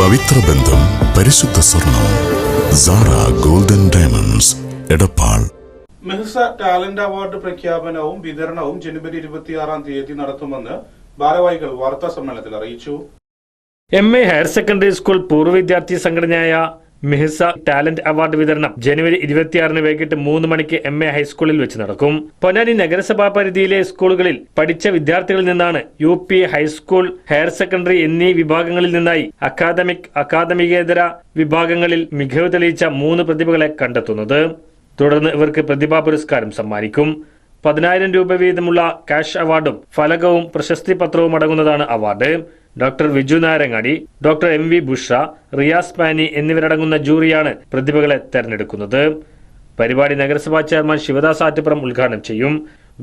പവിത്ര ബന്ധം, പരിശുദ്ധ സ്വർണം. Sara golden diamonds, Edappal. Mehsa talent award പ്രഖ്യാപനവും വിതരണവും ജനുവരി 26 നടത്തുമെന്ന് ഭാരവാഹികൾ വാർത്താ സമ്മേളനത്തിൽ അറിയിച്ചു. MA ഹയർ സെക്കൻഡറി സ്കൂൾ പൂർവ്വ വിദ്യാർത്ഥി സംഘടനയായ മെഹ്സ ടാലന്റ് അവാർഡ് വിതരണം ജനുവരി 26 വൈകിട്ട് 3 മണിക്ക് MA ഹൈസ്കൂളിൽ വെച്ച് നടക്കും. പൊന്നാനി നഗരസഭാ പരിധിയിലെ സ്കൂളുകളിൽ പഠിച്ച വിദ്യാർത്ഥികളിൽ നിന്നാണ് UP ഹൈസ്കൂൾ, ഹയർ സെക്കൻഡറി എന്നീ വിഭാഗങ്ങളിൽ നിന്നായി അക്കാദമികേതര വിഭാഗങ്ങളിൽ മികവ് തെളിയിച്ച 3 പ്രതിഭകളെ കണ്ടെത്തുന്നത്. തുടർന്ന് ഇവർക്ക് പ്രതിഭാ പുരസ്കാരം സമ്മാനിക്കും. 10,000 രൂപ വീതമുള്ള ക്യാഷ് അവാർഡും ഫലകവും പ്രശസ്തി പത്രവും അടങ്ങുന്നതാണ് award. Doctor Viju Narangadi, doctor MV Busha, Riyas Pani എന്നിവരടങ്ങുന്ന ജൂറിയാണ് പ്രതിഭകളെ തെരഞ്ഞെടുക്കുന്നത്. പരിപാടി നഗരസഭാ ചെയർമാൻ ശിവദാസ് ആറ്റുപുറം ഉദ്ഘാടനം ചെയ്യും.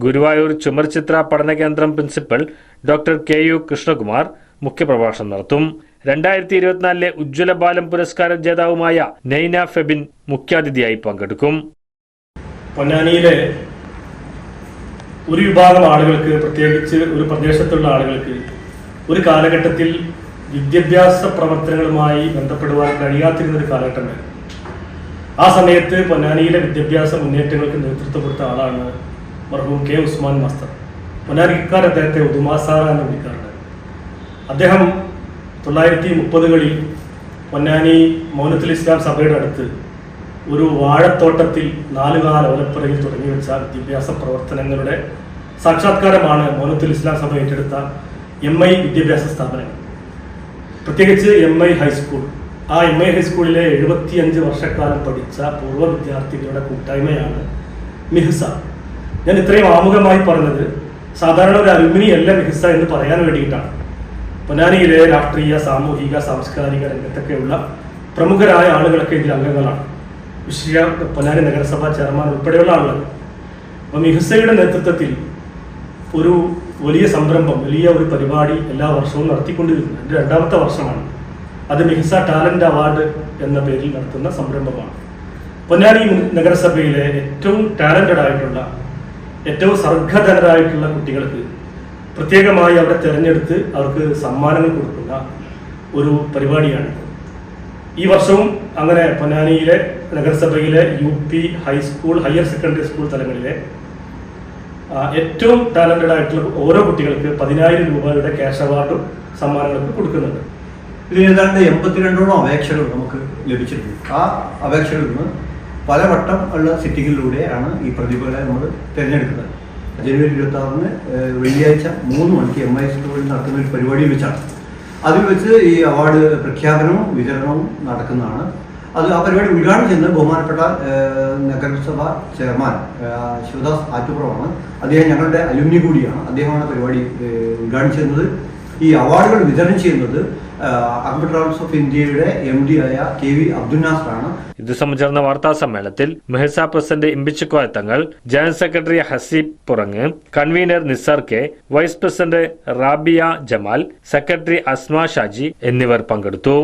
ഗുരുവായൂർ ചുമർചിത്ര പഠന കേന്ദ്രം പ്രിൻസിപ്പൽ ഡോക്ടർ KU കൃഷ്ണകുമാർ മുഖ്യപ്രഭാഷണം നടത്തും. 2024 ഉജ്ജ്വല ബാലം പുരസ്കാര ജേതാവുമായ നൈന ഫെബിൻ മുഖ്യാതിഥിയായി പങ്കെടുക്കും. പൊന്നാനിയിലെ ഒരു വിഭാഗം ആളുകൾക്ക്, പ്രത്യേകിച്ച് ഒരു പ്രദേശത്തുള്ള ആളുകൾക്ക് ഒരു കാലഘട്ടത്തിൽ വിദ്യാഭ്യാസ പ്രവർത്തനങ്ങളുമായി ബന്ധപ്പെടുവാൻ കഴിയാത്തിരുന്നൊരു കാലഘട്ടമായിരുന്നു. ആ സമയത്ത് പൊന്നാനിയിലെ വിദ്യാഭ്യാസ മുന്നേറ്റങ്ങൾക്ക് നേതൃത്വം കൊടുത്ത ആളാണ് മർഹൂം K. ഉസ്മാൻ മാസ്റ്റർ. പൊന്നാനിക്കാർ അദ്ദേഹത്തെ ഉദുമാസാറ എന്ന് വിളിക്കാറുണ്ട്. അദ്ദേഹം 1930കളിൽ പൊന്നാനി മൗനത്തുൽ ഇസ്ലാം സഭയുടെ അടുത്ത് ഒരു വാഴത്തോട്ടത്തിൽ 4 കാല ഓലപ്പുറയിൽ തുടങ്ങി വെച്ച വിദ്യാഭ്യാസ പ്രവർത്തനങ്ങളുടെ സാക്ഷാത്കാരമാണ് മൗനത്തുൽ ഇസ്ലാം സഭ ഏറ്റെടുത്ത MI വിദ്യാഭ്യാസ സ്ഥാപനങ്ങൾ, പ്രത്യേകിച്ച് MI ഹൈസ്കൂൾ. ആ MI ഹൈസ്കൂളിലെ 75 വർഷക്കാലം പഠിച്ച പൂർവ്വ വിദ്യാർത്ഥികളുടെ കൂട്ടായ്മയാണ് മെഹ്സ. ഞാൻ ഇത്രയും ആമുഖമായി പറഞ്ഞത് സാധാരണ ഒരു അലുമിനി അല്ല മെഹ്സ എന്ന് പറയാൻ വേണ്ടിയിട്ടാണ്. പൊന്നാനിയിലെ രാഷ്ട്രീയ, സാമൂഹിക, സാംസ്കാരിക രംഗത്തൊക്കെയുള്ള പ്രമുഖരായ ആളുകളൊക്കെ ഇതിൽ അംഗങ്ങളാണ്. വിഷയ പൊന്നാനി നഗരസഭാ ചെയർമാൻ ഉൾപ്പെടെയുള്ള ആളുകൾ. അപ്പം മെഹ്സയുടെ നേതൃത്വത്തിൽ ഒരു വലിയ സംരംഭം, വലിയ ഒരു പരിപാടി എല്ലാ വർഷവും നടത്തിക്കൊണ്ടിരിക്കുന്നു. എൻ്റെ 2ാമത്തെ വർഷമാണ്. അത് മെഹ്സ ടാലന്റ് അവാർഡ് എന്ന പേരിൽ നടത്തുന്ന സംരംഭമാണ്. പൊന്നാനി നഗരസഭയിലെ ഏറ്റവും ടാലന്റഡ് ആയിട്ടുള്ള, ഏറ്റവും സർഗധനരായിട്ടുള്ള കുട്ടികൾക്ക് പ്രത്യേകമായി അവരെ തിരഞ്ഞെടുത്ത് അവർക്ക് സമ്മാനങ്ങൾ കൊടുക്കുന്ന ഒരു പരിപാടിയാണ്. ഈ വർഷവും അങ്ങനെ പൊന്നാനിയിലെ നഗരസഭയിലെ UP high school, higher secondary school തലങ്ങളിലെ ഏറ്റവും ടാലന്റഡ് ആയിട്ടുള്ള ഓരോ കുട്ടികൾക്ക് 10,000 രൂപയുടെ ക്യാഷ് അവാർഡും സമ്മാനങ്ങൾക്ക് കൊടുക്കുന്നുണ്ട്. ഇതിന് ഏതാണ്ട് 82ഓളം അപേക്ഷകൾ നമുക്ക് ലഭിച്ചിട്ടുണ്ട്. ആ അപേക്ഷകളിൽ നിന്ന് പലവട്ടം ഉള്ള സിറ്റിങ്ങിലൂടെയാണ് ഈ പ്രതിഭകളെ നമ്മൾ തിരഞ്ഞെടുക്കുന്നത്. ജനുവരി 26 വെള്ളിയാഴ്ച 3 മണിക്ക് MI സ്കൂളിൽ നടക്കുന്ന ഒരു പരിപാടിയിൽ വെച്ചാണ്. അതിൽ വെച്ച് ഈ അവാർഡ് പ്രഖ്യാപനവും വിതരണവും നടക്കുന്നതാണ്. ആ പരിപാടി ഉദ്ഘാടനം ചെയ്യുന്നത് ബഹുമാനപ്പെട്ട നഗരസഭാ ചെയർമാൻ ശിവദാസ് ആറ്റുപുറമാണ്. അദ്ദേഹം ഞങ്ങളുടെ അലുമിനി കൂടിയാണ്. അദ്ദേഹമാണ് പരിപാടി ഉദ്ഘാടനം ചെയ്യുന്നത്. ഈ അവാർഡുകൾ വിതരണം ചെയ്യുന്നത് ആർബിട്രേഴ്സ് ഓഫ് ഇന്ത്യയുടെ MD ആയ KV അബ്ദുൽ നാസറാണ്. ഇത് സംബന്ധിച്ച വാർത്താ സമ്മേളനത്തിൽ മെഹ്സ president Imbichikoya Thangal, general secretary Haseeb Purang, convener Nisar K, vice president Rabiya Jamal, secretary Asma Shaji എന്നിവർ പങ്കെടുത്തു.